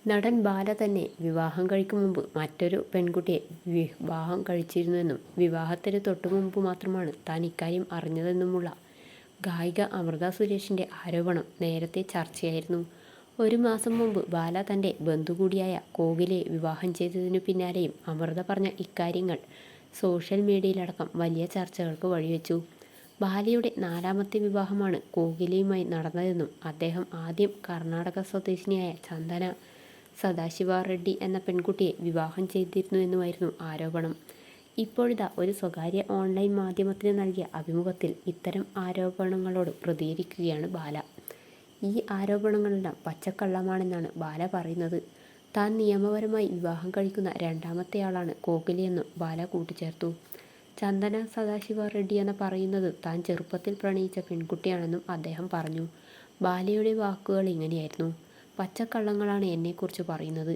നടൻ ബാല തന്നെ വിവാഹം കഴിക്കും മുമ്പ് മറ്റൊരു പെൺകുട്ടിയെ വിവാഹം കഴിച്ചിരുന്നുവെന്നും വിവാഹത്തിന് തൊട്ടുമുമ്പ് മാത്രമാണ് താൻ ഇക്കാര്യം അറിഞ്ഞതെന്നുമുള്ള ഗായിക അമൃത സുരേഷിൻ്റെ ആരോപണം നേരത്തെ ചർച്ചയായിരുന്നു. ഒരു മാസം മുമ്പ് ബാല തൻ്റെ ബന്ധു കൂടിയായ കോകിലയെ വിവാഹം ചെയ്തതിനു പിന്നാലെയും അമൃത പറഞ്ഞ ഇക്കാര്യങ്ങൾ സോഷ്യൽ മീഡിയയിലടക്കം വലിയ ചർച്ചകൾക്ക് വഴിവെച്ചു. ബാലയുടെ 4ാമത്തെ വിവാഹമാണ് കോകിലയുമായി നടന്നതെന്നും അദ്ദേഹം ആദ്യം കർണാടക സ്വദേശിനിയായ ചന്ദന സദാശിവ റെഡ്ഡി എന്ന പെൺകുട്ടിയെ വിവാഹം ചെയ്തിരുന്നുവെന്നുമായിരുന്നു ആരോപണം. ഇപ്പോഴിതാ ഒരു സ്വകാര്യ ഓൺലൈൻ മാധ്യമത്തിന് നൽകിയ അഭിമുഖത്തിൽ ഇത്തരം ആരോപണങ്ങളോട് പ്രതികരിക്കുകയാണ് ബാല. ഈ ആരോപണങ്ങളെല്ലാം പച്ചക്കള്ളമാണെന്നാണ് ബാല പറയുന്നത്. താൻ നിയമപരമായി വിവാഹം കഴിക്കുന്ന 2ാമത്തെയാളാണ് കോകിലയെന്നും ബാല കൂട്ടിച്ചേർത്തു. ചന്ദന സദാശിവ റെഡ്ഡി എന്ന് പറയുന്നത് താൻ ചെറുപ്പത്തിൽ പ്രണയിച്ച പെൺകുട്ടിയാണെന്നും അദ്ദേഹം പറഞ്ഞു. ബാലയുടെ വാക്കുകൾ ഇങ്ങനെയായിരുന്നു: പച്ചക്കള്ളങ്ങളാണ് എന്നെക്കുറിച്ച് പറയുന്നത്.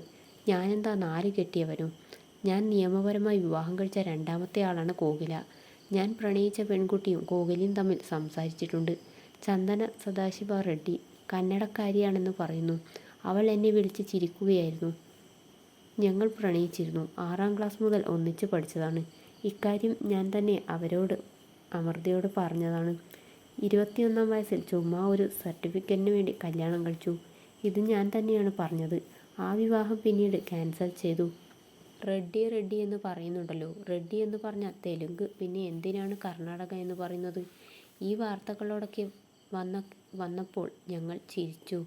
ഞാനെന്താ 4 കെട്ടിയവനോ? ഞാൻ നിയമപരമായി വിവാഹം കഴിച്ച 2ാമത്തെ ആളാണ് കോകില. ഞാൻ പ്രണയിച്ച പെൺകുട്ടിയും കോകിലയും തമ്മിൽ സംസാരിച്ചിട്ടുണ്ട്. ചന്ദന സദാശിവ റെഡ്ഡി കന്നഡക്കാരിയാണെന്ന് പറയുന്നു. അവൾ എന്നെ വിളിച്ച് ചിരിക്കുകയായിരുന്നു. ഞങ്ങൾ പ്രണയിച്ചിരുന്നു. 6ാം ക്ലാസ് മുതൽ ഒന്നിച്ച് പഠിച്ചതാണ്. ഇക്കാര്യം ഞാൻ തന്നെ അമൃതയോട് പറഞ്ഞതാണ്. 21ാം വയസ്സിൽ ചുമ്മാ ഒരു സർട്ടിഫിക്കറ്റിന് വേണ്ടി കല്യാണം കഴിച്ചു. ഇത് ഞാൻ തന്നെയാണ് പറഞ്ഞത്. ആ വിവാഹം പിന്നീട് ക്യാൻസൽ ചെയ്തു. റെഡ്ഡി റെഡ്ഡി എന്ന് പറയുന്നുണ്ടല്ലോ. റെഡ്ഡി എന്ന് പറഞ്ഞാൽ തെലുങ്ക്, പിന്നെ എന്തിനാണ് കർണാടക എന്ന് പറയുന്നത്? ഈ വാർത്തകളോടൊക്കെ വന്നപ്പോൾ ഞങ്ങൾ ചിരിച്ചു.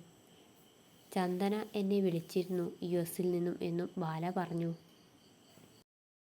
ചന്ദന എന്നെ വിളിച്ചിരുന്നു US-ൽ നിന്നും എന്നും ബാല പറഞ്ഞു.